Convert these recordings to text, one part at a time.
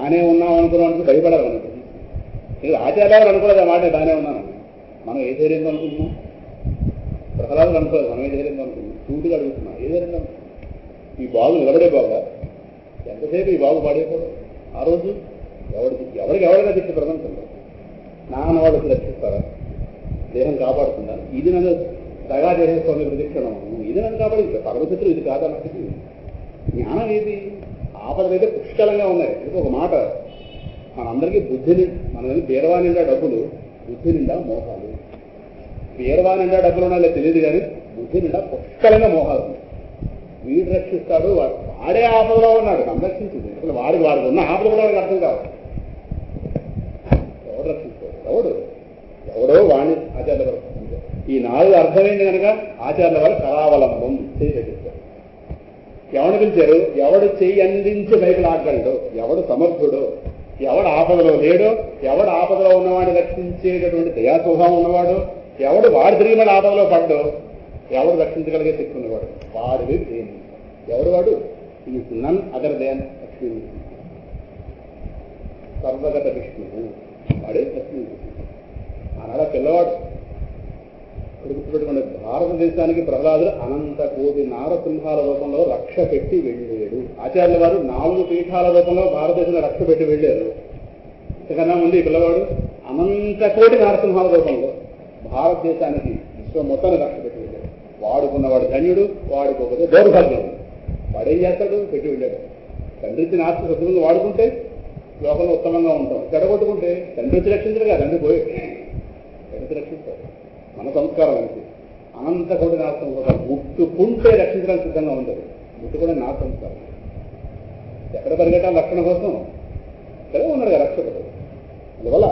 బాగానే ఉన్నాం అనుకున్నాం భయపడాలి అనుకుంటుంది. ఇది ఆచార్యాలు అనుకోలేదు ఆ మాట బాగానే ఉన్నాను. మనం ఏ ధైర్యంగా అనుకుంటున్నాం? ప్రహ్లాదులు అనుకోలేదు మనం ఏ ధైర్యంగా అనుకుంటున్నాం. చూటుగా అడుగుతున్నాం ఏ ధైర్యంగా అనుకుంటున్నాం? ఈ బాగు నిలబడే బాగా ఎంతసేపు ఈ బాగు పడేయకూడదు. ఆ రోజు ఎవరికైనా తెచ్చి ప్రపంచంలో నాన్న వాళ్ళకి రక్షిస్తారా? దేహం కాపాడుతుందా? ఇది నన్ను దగా చేసేసుకోండి ప్రదక్షిణం, ఇది నన్ను కాపాడింది పరమశత్రువు, ఇది కాదా నాకు జ్ఞానం ఏది? ఆపదలైతే పుష్కలంగా ఉన్నాయి. ఇంకొక మాట, మనందరికీ బుద్ధిని, మన బీరవా నిండా డబ్బులు, బుద్ధి నిండా మోహాలు. బీరవా నిండా డబ్బులు ఉన్నాయో తెలియదు కానీ బుద్ధి నిండా పుష్కలంగా మోహాలు. వీడు రక్షిస్తాడు, వాడే ఆపదలో ఉన్నాడు, సంరక్షించింది. అసలు వాడికి ఉన్న ఆపద కూడా వాడికి అర్థం కావాలి. ఎవడు రక్షిస్తాడు? ఎవడో వాణి ఆచార్య వారు. ఈ 4 అర్థమైంది కనుక ఆచార్య వారు కరావలంబం చేయగలిగారు. ఎవడు పిలిచారు? ఎవడు చెయ్యి అందించి బయట లాగలడో, ఎవడు సమర్థుడో, ఎవడు ఆపదలో లేడో, ఎవడు ఆపదలో ఉన్నవాడిని రక్షించేటటువంటి దయాస్వభావం ఉన్నవాడు, ఎవడు వాడు తిరిగి మళ్ళీ ఆపదలో పడ్డో, ఎవడు రక్షించగలిగే శక్తి ఉన్నవాడు వాడు దేని. ఎవడు వాడు? ఈ నన్ అదర్ దేన్ లక్ష్మీ, సర్వగత విష్ణువు, వాడే లక్ష్మీ. ఆనాడు పిల్లవాడు గుర్తుపెట్టుకునే భారతదేశానికి ప్రహ్లాదుడు అనంత కోటి నారసింహాల రూపంలో రక్ష పెట్టి వెళ్ళాడు. ఆచార్యుల వారు 4 పీఠాల రూపంలో భారతదేశంలో రక్ష పెట్టి వెళ్ళారు. ఇంతకన్నా ముందు ఈ పిల్లవాడు అనంత కోటి నారసింహాల రూపంలో భారతదేశానికి విశ్వం మొత్తాన్ని రక్ష పెట్టి వెళ్ళాడు. వాడుకున్నవాడు ధన్యుడు, వాడుకోకపోతే దౌర్భాగ్యం. వాడేం చేస్తాడు? పెట్టి వెళ్ళాడు. తండ్రి ఇచ్చిన ఆస్తి శుభ్రంగా వాడుకుంటే లోకంలో ఉత్తమంగా ఉంటాం. చెడగొట్టుకుంటే తండ్రి వచ్చి రక్షించడుగా, తండ్రి పోయి తండ్రి రక్షిస్తాడు. మన సంస్కారం అనేది అనంత కోటి నాశనం కోసం ముట్టుకుంటే రక్షించడానికి సిద్ధంగా ఉంటుంది. ముట్టుకునే నా సంస్కారం. ఎక్కడ పరిగెట్టాలి రక్షణ కోసం? ఇక్కడే ఉన్నాడు కదా రక్షకుడు. అందువల్ల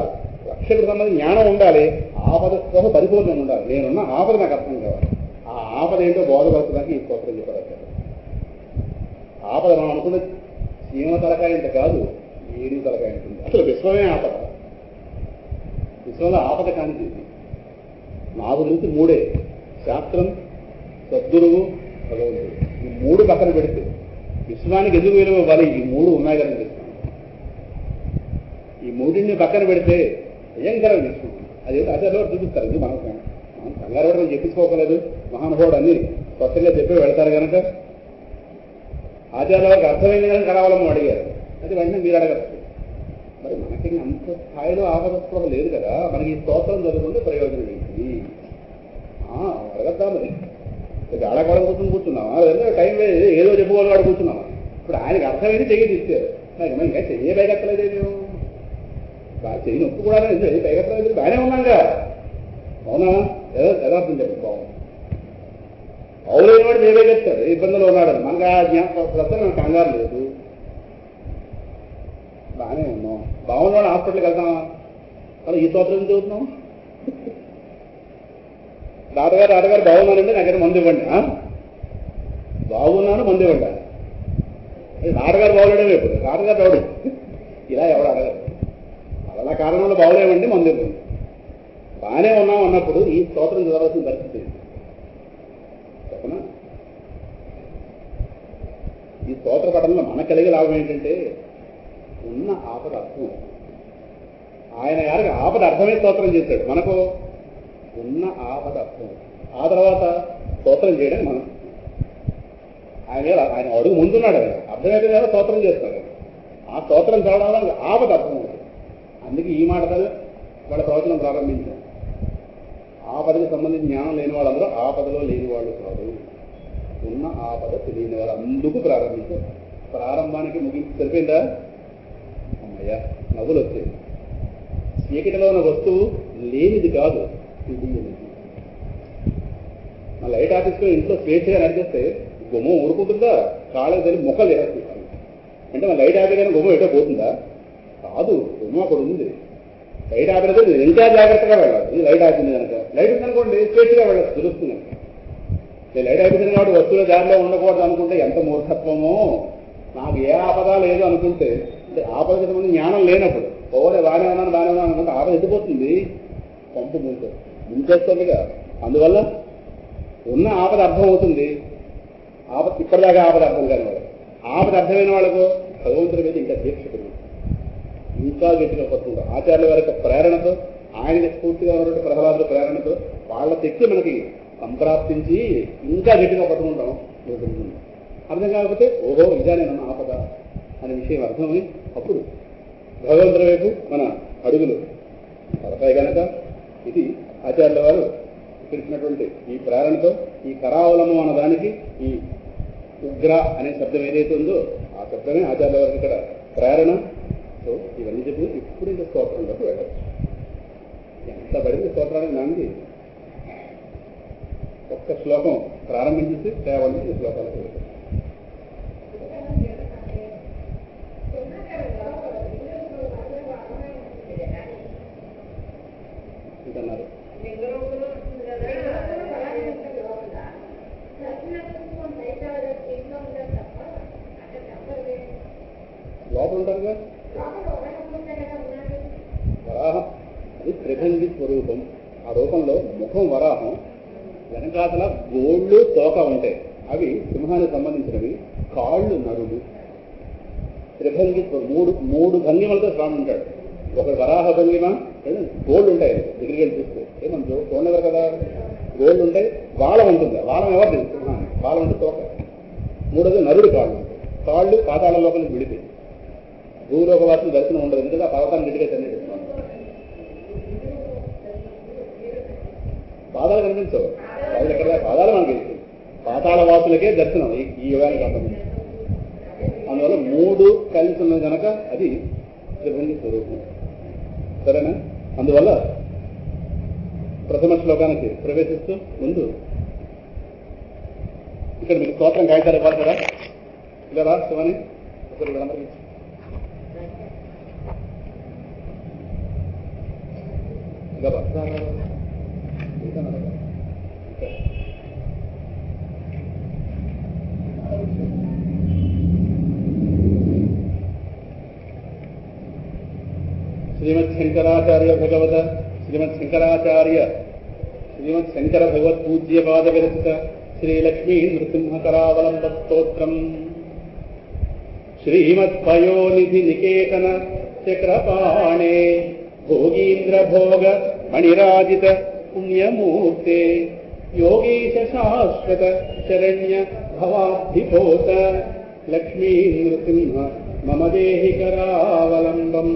రక్షకుడు సంబంధించి జ్ఞానం ఉండాలి, ఆపద స్పృహ పరిపూర్ణంగా ఉండాలి. నేనున్న ఆపద నాకు అర్థం కావాలి. ఆ ఆపద ఏంటో బోధపరచడానికి ఈ స్తోత్రం చెప్పారు. ఆపద మనం అనుకున్న చీమ తలకాయ ఇంత కాదు, ఏడు తలకాయ ఉంటుంది. అసలు విశ్వమే ఆపద. విశ్వంలో ఆపద కానిది నాకు తెలిసి 3: శాస్త్రం, సద్గురువు, భగవంతుడు. ఈ 3 పక్కన పెడితే విశ్వానికి ఎందుకు విలువ ఇవ్వాలి? ఈ 3 ఉన్నాయి కదా చెప్తాను. ఈ 3ని పక్కన పెడితే భయంకరం విశ్వం. అది ఆచార్యులు చూపిస్తారు. ఇది మనం కంగారు పడమని చెప్పించుకోకలేదు. మహానుభావుడు అన్ని స్పష్టంగా చెప్పి వెళ్తారు కనుక ఆచార్యుల వారికి అర్థమైంది కనుక కరావలము అడిగారు. అది వెంటనే మీరు అడగచ్చు. మరి మనకి అంత స్థాయిలో ఆపదస్పృహ లేదు కదా, మనకి ఈ స్తోత్రం జరుగుతుంటే ప్రయోజనం ఏంటి? అడగద్దా మరి? గాడకాడ కూర్చున్నావా? టైం లేదు, ఏదో చెప్పుకోవాలి వాడు కూర్చున్నావా? ఇప్పుడు ఆయనకు అర్థమైంది చెయ్యి తీస్తారు. నాకు ఇంకా చెయ్యే పైగట్టలేదు. మేము చెయ్యి నొప్పు కూడా చెయ్యి పైగట్టలేదు. బాగానే ఉన్నాగా. అవునా? యథార్థం చెప్పి బాగుంది. అవులైన వాడు మేమే చెప్తాడు ఇబ్బందులు ఉన్నాడని. మనకు ఆ జ్ఞాపకం మనకు కంగారు లేదు. బాగానే ఉన్నాం. బాగున్నాడు హాస్పిటల్కి వెళ్తామా? అలా ఈ స్తోత్రం చదువుతున్నాం. రాటగారు బాగున్నానండి, నాకైతే మందు ఇవ్వండి. బాగున్నాను, మందు ఇవ్వండి. రాటగారు బాగులేడే ఇప్పుడు. రాటగారు ఎవడు ఇలా ఎవడు అడగారు? అలా కారణంలో బాగులేవండి, మందు ఇవ్వండి. బాగానే ఉన్నాం అన్నప్పుడు ఈ స్తోత్రం చదవాల్సిన పరిస్థితి చెప్పనా? ఈ స్తోత్ర పఠనంలో మనకు కలిగే లాభం ఏంటంటే ఉన్న ఆపద అర్థం. ఆయన గారికి ఆపద అర్థమే స్తోత్రం చేశాడు. మనకు ఉన్న ఆపద అర్థం. ఆ తర్వాత స్తోత్రం చేయడానికి మనం ఆయన అడుగు ముందున్నాడు. ఆయన అర్థమైతే కదా స్తోత్రం చేస్తాడు. ఆ స్తోత్రం చదవడం వల్ల ఆపద అర్థం అవుతుంది. అందుకే ఈ మాటతో వాళ్ళ ప్రవచనం ప్రారంభించాం. ఆపదకి సంబంధించి జ్ఞానం లేని వాళ్ళందరూ ఆపదలో లేని వాళ్ళు కాదు, ఉన్న ఆపద తెలియని వాళ్ళు. అందుకు ప్రారంభించారు. ప్రారంభానికి ముగింపు సరిపోయిందా? అమ్మయ్యా, నవ్వులు వచ్చేది. చీకటిలో ఉన్న వస్తువు లేనిది కాదు, తెలియనిది. మా లైట్ ఆఫీస్లో ఇంట్లో స్వేచ్ఛగా నడిచేస్తే గుమ్మం ఊరుకుంటుందా? కాళ్ళకి తెలిసి మొక్కలు చేసేస్తాను. అంటే మా లైట్ ఆఫీ కానీ గుమ్మం ఎటో పోతుందా? కాదు, గుమ్మం అక్కడ ఉంది. లైట్ ఆపినది ఇంకా జాగ్రత్తగా వెళ్ళాలి. ఇది లైట్ ఆపింది కనుక. లైట్ ఉందనుకోండి స్వేచ్ఛగా వెళ్ళచ్చు, తెలుస్తుంది కనుక. లైట్ ఆపింది కాబట్టి వస్తువుల దారిలో ఉండకూడదు అనుకుంటే ఎంత మూర్ఖత్వమో. నాకు ఏ ఆపద లేదు అనుకుంటే, అంటే ఆపదకి సంబంధించి జ్ఞానం లేనప్పుడు ఓరే బాగానే ఉన్నాను అనుకుంటే ఆపద ఎత్తిపోతుంది, పంపు ముంచేస్తుందిగా. అందువల్ల ఉన్న ఆపద అర్థం అవుతుంది. ఇప్పటిదాకా ఆపద అర్థం కాని వాళ్ళు, ఆపద అర్థమైన వాళ్ళకు భగవంతుడి మీద ఇంకా దీక్ష పెరుగుతుంది. ఇంకా గట్టిగా పట్టుకుంటాం. ఆచార్యుల వారి యొక్క ప్రేరణతో, ఆయనకి స్ఫూర్తిగా ఉన్నటువంటి ప్రహ్లాదుల ప్రేరణతో వాళ్ళ శక్తి మనకి సంప్రాప్తించి ఇంకా గట్టిగా పట్టుకుంటాం. అర్థం కాకపోతే ఓహో ఇదా నేను ఆపద అనే విషయం అర్థమని అప్పుడు భగవంతుడి వైపు మన అడుగులు పడతాయి కనుక ఇది ఆచార్యుల వారు తెలిసినటువంటి ఈ ప్రేరణతో ఈ కరావలము అన్న దానికి ఈ ఉగ్ర అనే శబ్దం ఏదైతే ఉందో ఆ శబ్దమే ఆచార్యుల వారికి ఇక్కడ ప్రేరణ. సో ఇవన్నీ చెప్పి ఇప్పుడు ఇంకా స్తోత్రంలోకి వెళ్ళచ్చు. ఎంత పడింది స్తోత్రానికి నాంది ఒక్క శ్లోకం ప్రారంభించేసి కేవలం ఈ శ్లోకాలకు వెళ్తాం. ఇంకన్నారు లోపల ఉంటారుగా వరాహం అది త్రిభంగి స్వరూపం. ఆ రూపంలో ముఖం వరాహం, వెనకాతల గోళ్ళు తోక ఉంటాయి. అవి సింహానికి సంబంధించినవి. కాళ్ళు నరుడు. త్రిభంగి మూడు భంగిమలతో స్వామి ఉంటాడు. ఒక వరాహ భంగిమ, గోళ్ళు ఉంటాయి దగ్గరికి వెళ్ళి చూస్తే ఏమన్నా చూడలేరు కదా. గోళ్ళు ఉంటాయి, వాళం ఉంటుంది. వాళం ఎవరు తెలుసు సింహాన్ని, వాళం అంటే తోక. మూడోది నరుడు కాళ్ళు. కాళ్ళు పాతాళ లోపలికి విడిపోయి భూలోకవాసులు దర్శనం ఉండదు, ఎందుకంటే ఆ పర్వతాన్ని గట్టిగా చెంది పాదాలు కనిపించవు. వాళ్ళు ఎక్కడ పాదాలు మనకి తెలుసు. పాతాళ వాసులకే దర్శనం ఈ యుగానికి సంబంధించి. అందువల్ల మూడు కలిసి ఉన్నది కనుక అది త్రిభంగి స్వరూపం. సరేనా? అందువల్ల ప్రథమ శ్లోకానికి ప్రవేశిస్తూ ముందు ఇక్కడ మీకు స్తోత్రం కాగితాలు ఇవ్వాలి కదా, ఇలా రాష్ట్రమని ఒకరు వీళ్ళందరికీ శ్రీమద్శంకరాచార్య భగవత శ్రీమద్శంకర భగవత్ పూజ్యపాద విరచిత శ్రీలక్ష్మీ నృసింహకరావలంబ స్తోత్రం. శ్రీమత్పయోనిధి నికేతన చక్రపాణే భోగీంద్ర భోగ మణిరాజిత పుణ్యమూర్తే యోగీశ శాశ్వత శరణ్య భవాబ్ధిభూత లక్ష్మీ నృసింహ మమ దేహి కరావలంబం.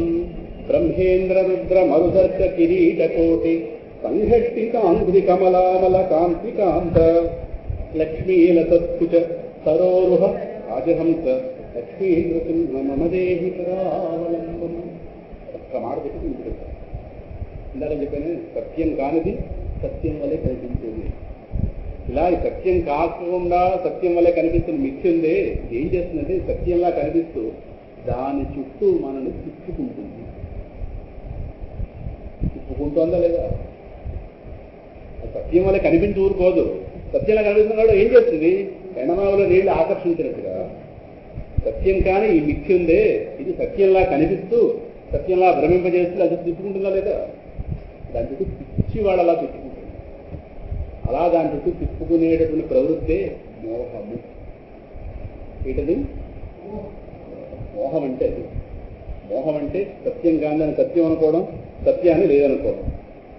బ్రహ్మేంద్ర రుద్ర మరుదర్శ కిరీటకోటి సంఘట్టితాంధ్రి కమలామల కాంతికాంత లక్ష్మీలతత్కుచ సరోరుహ రాజహంస లక్ష్మీ నృసింహ మమ దేహి కరావలంబం. ఒక్క మాట పెట్టి ఇంటికి ఇందాక చెప్పాను, సత్యం కానిది సత్యం వల్లే కనిపించేది. ఇలా సత్యం కాకుండా సత్యం వల్లే కనిపిస్తున్న మిథ్య ఉందే, ఏం చేస్తుందంటే సత్యంలా కనిపిస్తూ దాని చుట్టూ మనల్ని తిప్పుకుంటుంది. తిప్పుకుంటుందా లేదా? సత్యం వల్ల కనిపించి ఊరుకోదు. సత్యంలా కనిపిస్తున్నాడు ఏం చేస్తుంది? ఎండమావులో నీళ్లు ఆకర్షించినట్టుగా సత్యం కానీ ఈ మిథ్య ఉందే, ఇది సత్యంలా కనిపిస్తూ సత్యంలా భ్రమింపజేస్తూ అది తిప్పుకుంటుందా లేదా? దాని చుట్టూ పిచ్చి వాళ్ళలా తిప్పుకుంటుంది. అలా దాని చుట్టూ తిప్పుకునేటటువంటి ప్రవృత్తే మోహము. ఏంటది? మోహం అంటే అది. మోహం అంటే సత్యం కాదని సత్యం అనుకోవడం, సత్యాన్ని లేదనుకోవడం.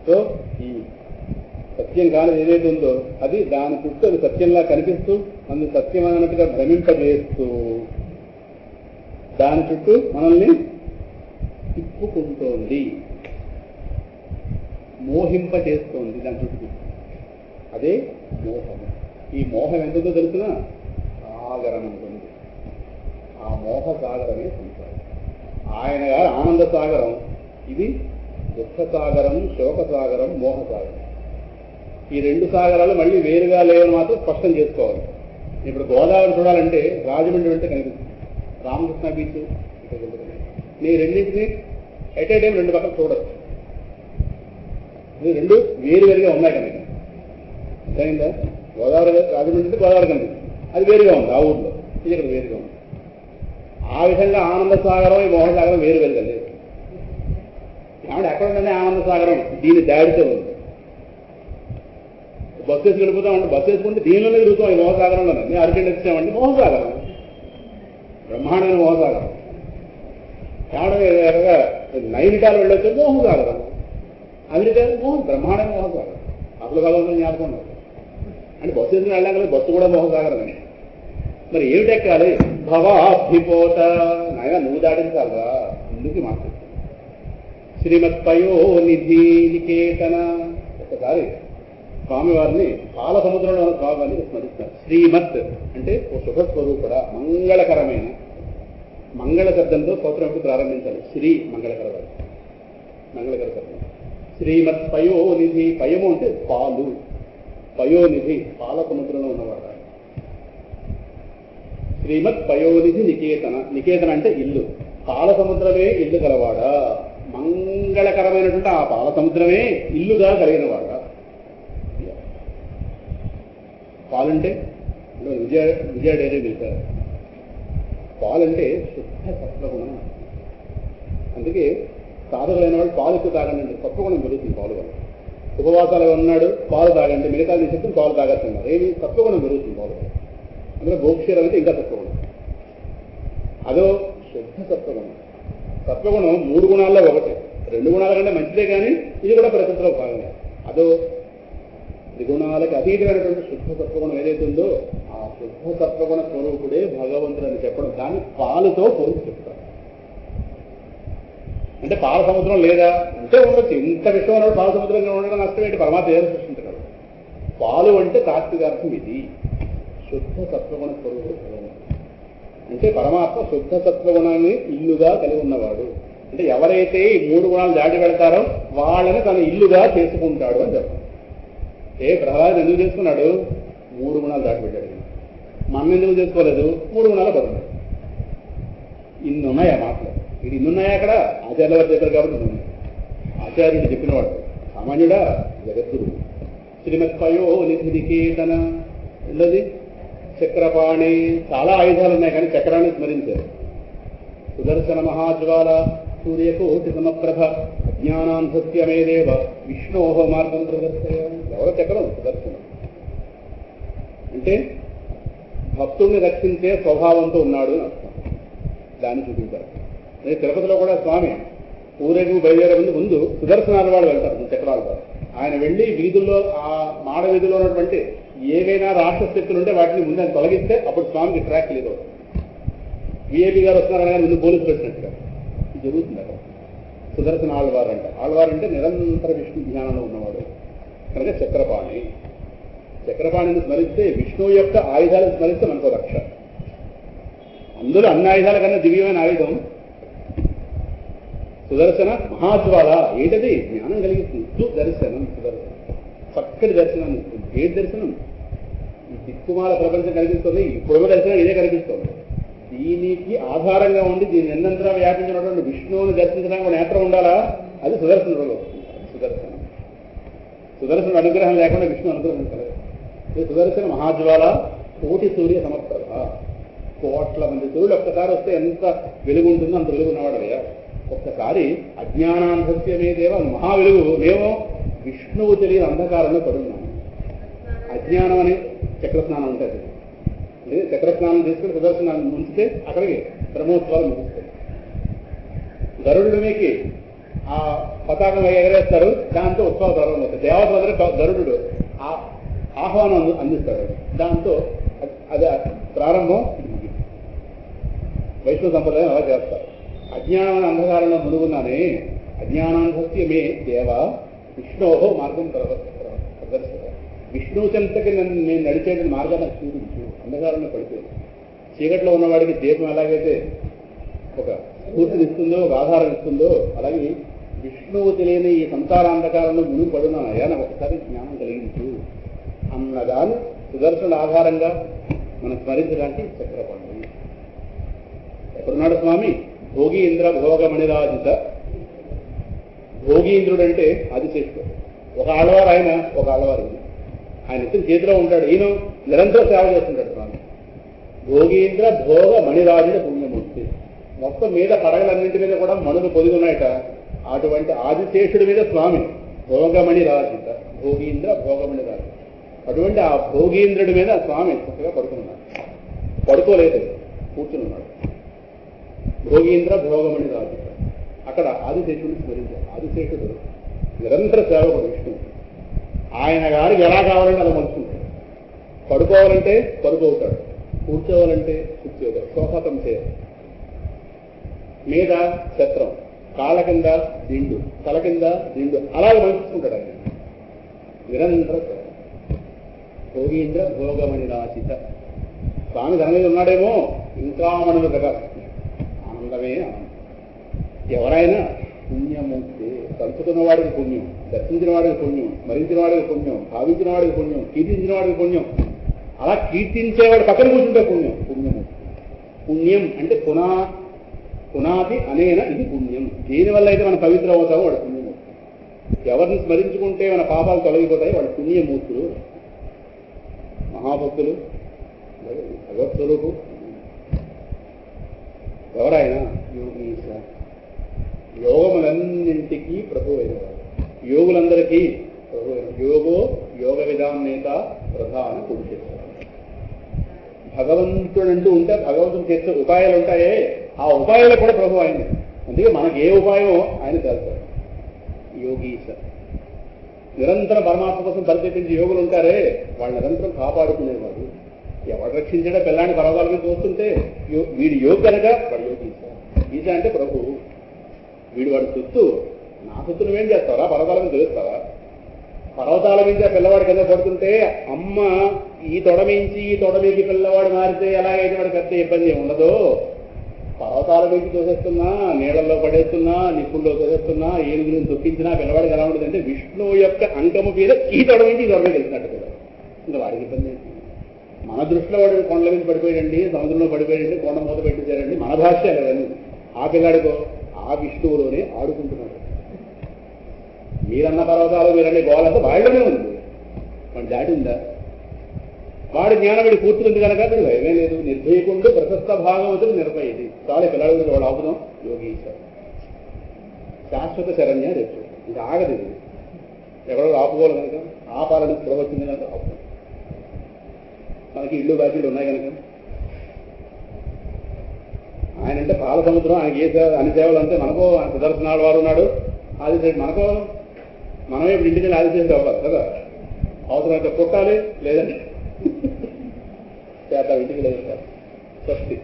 సో ఈ సత్యం కాని ఏదైతే ఉందో అది దాని చుట్టూ అది సత్యంలా కనిపిస్తూ మనల్ని సత్యం అన్నట్టుగా భ్రమింపజేస్తూ దాని చుట్టూ మనల్ని తిప్పుకుంటోంది, మోహింపచేస్తోంది దాని చుట్టూ. అదే మోహము. ఈ మోహం ఎంతుందో తెలుసునా? సాగరం ఉంటుంది. ఆ మోహ సాగరమే సంసారం. ఆయన గారు ఆనంద సాగరం, ఇది దుఃఖ సాగరం, శోక సాగరం, మోహ సాగరం. ఈ రెండు సాగరాలు మళ్ళీ వేరుగా లేవని మాత్రం స్పష్టం చేసుకోవాలి. ఇప్పుడు గోదావరి చూడాలంటే రాజమండ్రి వెంట కనిపిస్తుంది, రామకృష్ణ బీచ్ ఇక్కడ. నీ రెండింటినీ ఎట్ ఏ టైం రెండు పక్కన చూడచ్చు. రెండు వేరువేరుగా ఉన్నాయి కనుక సరైందా? గోదావరి రాజమండ్రి గోదావరి కనిపిస్తుంది, అది వేరుగా ఉంది ఆ ఊర్లో, ఇది ఇక్కడ వేరుగా ఉంది. ఆ విధంగా ఆనంద సాగరం, ఈ మోహ సాగరం వేరువేరుగా లేదు. కాబట్టి ఎక్కడ ఉందంటే ఆనంద సాగరం దీని దాడితో ఉంది. బస్సు వేసి వెళ్ళిపోతామంటే బస్సు వేసుకుంటే దీనిలోనే తిరుగుతాం. ఈ మోహసాగరంలోనే నేను అర్జెంట్ వచ్చామంటే మోహసాగరం, బ్రహ్మాండమైన మోహసాగరం. ఏమన్నా నైనిటాలు వెళ్ళొచ్చు మోహసాగరం, అమెరికా బ్రహ్మాండ మోహసాగరం, అసలు భగవంతుని జ్ఞాపకం ఉండదు. అంటే బస్సు ఎందుకు వెళ్ళాం కదా, బస్సు కూడా మోహసాగరమే. మరి ఏమిటి ఎక్కాలి? భవాభిపోత, నాయన నువ్వు దాటించాలరా, ముందుకి మాట్లాడు. శ్రీమత్పయో నిధి నికేతన, ఒకసారి స్వామివారిని పాల సముద్రంలో ఉన్న స్వామివారిని స్మరిస్తారు. శ్రీమత్ అంటే ఓ శుభస్వరూపుడ, మంగళకరమైన, మంగళ శబ్దంతో స్తోత్రం ఎప్పుడు ప్రారంభించాలి. శ్రీ మంగళకరవాడు, మంగళకర శబ్దం. శ్రీమత్ పయోనిధి, పయము అంటే పాలు, పయోనిధి పాల సముద్రంలో ఉన్నవాడు. శ్రీమత్ పయోనిధి నికేతన, నికేతన అంటే ఇల్లు, పాల సముద్రమే ఇల్లు గలవాడా, మంగళకరమైనటువంటి ఆ పాల సముద్రమే ఇల్లుగా కలిగినవాడా. పాలంటే విజయ డైరీ మిల్క్, పాలంటే శుద్ధ సత్వగుణం. అందుకే సాధకులైన వాళ్ళు పాలు ఎక్కువ తాగండి, సత్వగుణం పెరుగుతుంది పాలు వల్ల. ఉపవాసాలు ఉన్నాడు పాలు తాగండి, మిగతా నిశ్చితం పాలు తాగస్తున్నారు, ఏమి సత్వగుణం పెరుగుతుంది పాలు వల్ల. అందులో గోక్షీరం అంటే ఇంకా సత్వగుణం, అదో శుద్ధ సత్వగుణం. సత్వగుణం 3 గుణాల్లో ఒకటి, 2 గుణాల కంటే మంచిదే, కానీ ఇది కూడా ప్రకృతిలో భాగంగా. అదో త్రిగుణాలకు అతీతమైనటువంటి శుద్ధ సత్వగుణం ఏదైతే ఉందో ఆ శుద్ధ సత్వగుణ స్వరూపుడే భగవంతుడు అని చెప్పడం, దాన్ని పాలుతో పోల్చి చెప్తారు. అంటే పాల సముద్రం లేదా అంటే ఉండొచ్చు, ఇంత విషయం ఉన్నప్పుడు పాల సముద్రంగా ఉండడం నష్టం ఏంటి, పరమాత్మ ఏదో సృష్టించగలడు. పాలు అంటే తాత్వికార్థం ఇది, శుద్ధ సత్వగుణ స్వరూపుడు అంటే పరమాత్మ శుద్ధ సత్వగుణాన్ని ఇల్లుగా కలిగి ఉన్నవాడు. అంటే ఎవరైతే ఈ 3 గుణాలు దాటి పెడతారో వాళ్ళని తన ఇల్లుగా చేసుకుంటాడు అని చెప్పారు. ప్రహ్లాదు ఎందుకు చేసుకున్నాడు? 3 గుణాలు దాటి పెట్టాడు. మనం ఎందుకు చేసుకోలేదు? 3 గుణాలు బతున్నాడు. ఇన్నున్నాయి ఆ మాటలు, ఇది ఇన్నున్నాయి అక్కడ ఆచార్యుల వారు చెప్పారు కాబట్టి ఇన్నున్నాయి. ఆచార్యుడు చెప్పినవాడు సామాన్యుడా, జగద్గురు. శ్రీమత్పయో నిధికేతన, ఉన్నది చక్రపాణి, చాలా ఆయుధాలు ఉన్నాయి కానీ చక్రాన్ని స్మరించారు. సుదర్శన మహాజ్వాల సూర్యకోటి సమప్రభ అజ్ఞానాంధస్యమేదేవ విష్ణోహ మార్గం ప్రదర్శయ. ఎవరో చక్రం సుదర్శనం అంటే భక్తుల్ని రక్షించే స్వభావంతో ఉన్నాడు అని అర్థం. దాన్ని చూపించారు. అదే తిరుపతిలో కూడా స్వామి ఊరేగు బయలుదేరే ముందు సుదర్శనాల వాళ్ళు వెళ్తారు, చక్రాల వారు. ఆయన వెళ్ళి వీధుల్లో, ఆ మాడ వీధుల్లో ఉన్నటువంటి ఏవైనా రాష్ట్ర శక్తులు ఉంటే వాటిని ముందు ఆయన తొలగిస్తే అప్పుడు స్వామికి ట్రాక్ లేదు. విఐపి గారు వస్తున్నారని కానీ ముందు పోలీసులు వచ్చినట్టుగా ఇది జరుగుతుంది అక్కడ. సుదర్శన ఆళ్వారు అంట, ఆళ్వారు అంటే నిరంతర విష్ణు ధ్యానంలో ఉన్నవాడు కనుక చక్రపాణి. చక్రపాణిని స్మరిస్తే విష్ణువు యొక్క ఆయుధాలను స్మరిస్తే మనకు రక్ష. అందులో అన్ని ఆయుధాల కన్నా దివ్యమైన ఆయుధం సుదర్శన మహాజ్వాల. ఏంటది? జ్ఞానం కలిగిస్తుంది. సుదర్శనం, సుదర్శనం చక్కటి దర్శనం ఇస్తుంది. ఏ దర్శనం? ఈ దిక్కుమాల ప్రపంచం కనిపిస్తుంది, ఇప్పుడు దర్శనం ఇదే కనిపిస్తుంది. దీనికి ఆధారంగా ఉండి దీన్ని ఎన్నంతరం వ్యాపించినటువంటి విష్ణువుని దర్శించడానికి ఒక నేత్రం ఉండాలా? అది సుదర్శనంలో వస్తుంది. సుదర్శనం, సుదర్శన అనుగ్రహం లేకుండా విష్ణు అనుగ్రహం కలదు. సుదర్శన మహాజ్వాల కోటి సూర్య సమప్రభ. కోట్ల మంది సూర్యుడు ఒక్కసారి వస్తే ఎంత వెలుగు ఉంటుందో అంత వెలుగు ఉన్నవాడు అయ్యా. ఒక్కసారి అజ్ఞానాంధస్యమేదేవ మహా వెలుగు. మేము విష్ణువు తెలియని అంధకారంలో పడున్నాము. అజ్ఞానం అని చక్రస్నానం ఉంటుంది. చక్రస్నానం చేసుకుని సుదర్శనాన్ని ముంచితే అక్కడికి బ్రహ్మోత్సవాలు ముగిస్తాయి. గరుడు మీకు ఆ పతాకం ఎగరేస్తారు, దాంతో ఉత్సవాలు ప్రారంభమవుతాయి. దేవత గరుడు ఆ ఆహ్వానం అందిస్తాడు, దాంతో అది ప్రారంభం. వైష్ణవ సంప్రదాయం అలా చేస్తారు. అజ్ఞానం అనే అంధకారంలో మునుగున్నానే, అజ్ఞానాంధస్య మే దేవ విష్ణోహో మార్గం ప్రదర్శన. విష్ణువు చెంతకి నేను నడిచేది మార్గాన్ని చూపించు. అంధకారంలో పడిపోయింది. చీకట్లో ఉన్నవాడికి దీపం ఎలాగైతే ఒక స్ఫూర్తినిస్తుందో, ఒక ఆధారం ఇస్తుందో, అలాగే విష్ణువు తెలియని ఈ సంసారాంధకారంలో మునుగు పడున్నానయ్యా, నాకు ఒకసారి జ్ఞానం కలిగించు అన్నదాన్ని సుదర్శన ఆధారంగా మనం స్మరించడానికి చక్రపాణి. ఎక్కడున్నాడు స్వామి? భోగీంద్ర భోగమణిరాజిత. భోగీంద్రుడు అంటే ఆదిశేషుడు. ఒక ఆళ్వారు ఆయన, ఒక ఆళ్వారు ఆయన ఇతని చేతిలో ఉంటాడు. ఈయన నిరంతరం సేవ చేస్తుంటాడు స్వామి. భోగీంద్ర భోగ మణిరాజుల పుణ్యమూర్తి. మొత్తం మీద పడగలన్నింటి మీద కూడా మణులు పొదిగి ఉన్నాయట. అటువంటి ఆదిశేషుడి మీద స్వామి భోగమణి రాజిత. భోగీంద్ర భోగమణి రాజు. అటువంటి ఆ భోగీంద్రుడి మీద స్వామి చక్కగా పడుకున్నాడు. పడుకోలేదు, కూర్చుని ఉన్నాడు. భోగీంద్ర భోగమణి రాజిత. అక్కడ అక్కడ ఆదిశేషుడిని స్మరించారు. ఆదిశేషుడు నిరంతర సేవకుడు విష్ణువు. ఆయన గారికి ఎలా కావాలంటే అలా మలుచుకుంటాడు. పడుకోవాలంటే పడుకోవుతాడు, కూర్చోవాలంటే కూర్చోవుతాడు, సోఫాతం చేయాలి, మీద ఛత్రం, కాళ్ళ కింద దిండు, తల కింద దిండు, అలాగే మలుచుకుంటాడు ఆయన. నిరంతర సేవ. భోగీంద్ర భోగమణి రాశిత. స్వామి తన మీద ఉన్నాడేమో ఇంకా మనకు ప్రకాశిస్తున్నాడు. ఆనందమే ఆనందం. ఎవరైనా పుణ్యమూర్తి, తలుచుకున్న వాడికి పుణ్యం, దర్శించిన వాడికి పుణ్యం, స్మరించిన వాడికి పుణ్యం, భావించిన వాడికి పుణ్యం, కీర్తించిన వాడికి పుణ్యం, అలా కీర్తించేవాడు పక్కన కూర్చుంటే పుణ్యం. పుణ్యమూర్తి. పుణ్యం అంటే పునాది అనేన ఇది పుణ్యం. దీనివల్ల అయితే మనం పవిత్రం అవుతామో వాడు పుణ్యమూర్తి. ఎవరిని స్మరించుకుంటే మన పాపాలు తొలగిపోతాయి వాడు పుణ్యమూర్తులు. మహాభక్తులు, భగవత్స్వరూపు ఎవరైనా యోగీశ. యోగములన్నింటికీ ప్రభు అయినవాడు, యోగులందరికీ ప్రభు అయిన. యోగో యోగ విధానేత ప్రధాన పురుషుడు. భగవంతుడంటూ ఉంటే భగవంతుడు చేసే ఉపాయాలు ఉంటాయే, ఆ ఉపాయాలు కూడా ప్రభు ఆయన. అందుకే మనకి ఏ ఉపాయమో ఆయన తెలుస్తాడు. యోగీశ. నిరంతరం పరమాత్మ కోసం పరితపించి యోగులు ఉంటారే వాళ్ళు నిరంతరం కాపాడుకునేవాడు. ఎవడు రక్షించడా పిల్లాన్ని పర్వతాల మీద చూస్తుంటే వీడి యోగి కనుక వాడు యోగీశ. ఈశ అంటే ప్రభు. వీడు వాడి సొత్తు, నా సొత్తు నువ్వేం చేస్తావా? పర్వతాల మీద తెలుస్తావా? పర్వతాల మీద పిల్లవాడి కింద పడుతుంటే అమ్మ ఈ తొడమించి ఈ తొడమికి పిల్లవాడు మారితే ఎలాగైతే వాడు పెద్ద ఇబ్బంది ఉండదో, పర్వతాల మీద తోసేస్తున్నా, నీళ్ళల్లో పడేస్తున్నా, నిప్పుల్లో తోసేస్తున్నా, ఏనుగులను తొక్కించినా పిల్లవాడికి ఎలా ఉంటుంది అంటే విష్ణువు యొక్క అంకము మీద ఈ తొడమించి ఈ తొడమే తెలిసినట్టు కదా. ఇంకా వాడికి ఇబ్బంది ఏంటి? మన దృష్టిలో వాడు కొండల మీద పడిపోయాడండి, సముద్రంలో పడిపోయాడండి, కొండ మూత పెట్టించారండి, మన భాష్యాలు అవన్నీ. ఆ పిల్లాడికో ఆ విష్ణువులోనే ఆడుకుంటున్నాడు. మీరన్న పర్వతాలు మీరన్నీ గోలంతా వాళ్ళనే ఉంది. వాడు దాటి ఉందా? వాడి జ్ఞానం వీడి పూర్తింది కనుక వీడు భయమే లేదు. నిర్భయకుండు ప్రశస్త భాగవతులు నిర్భయది. చాలా పిల్లల మీద వాడు ఆపుదాం. యోగీశ శాశ్వత శరణ్య రేపు ఇది ఆగదు. ఇది ఎవరో ఆపుకోవాలి కనుక, ఆపాలని స్పృహ వచ్చింది కనుక ఆపుతాం. మనకి ఇళ్ళు బాకీలు ఉన్నాయి కనుక ఆయన అంటే పాల సముద్రం, ఆయనకి ఏ సేవ అన్ని సేవలు అంటే మనకో సుదర్శనాడు వారు ఉన్నాడు, ఆదిశేషుడు మనకో. మనమే ఇప్పుడు ఇంటికి వెళ్ళి ఆదిశేషుడు అవ్వాలి కదా. అవసరమైతే పుట్టాలి, లేదండి చేత ఇంటికి లేదు. స్వస్తి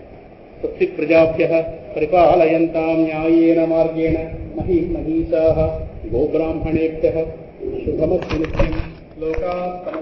స్వస్తి ప్రజాభ్యః పరిపాలయంతాం న్యాయేన మార్గేణ మహీం మహీషాః గోబ్రాహ్మణేభ్యః శుభమస్తు నిత్యం. లోకాః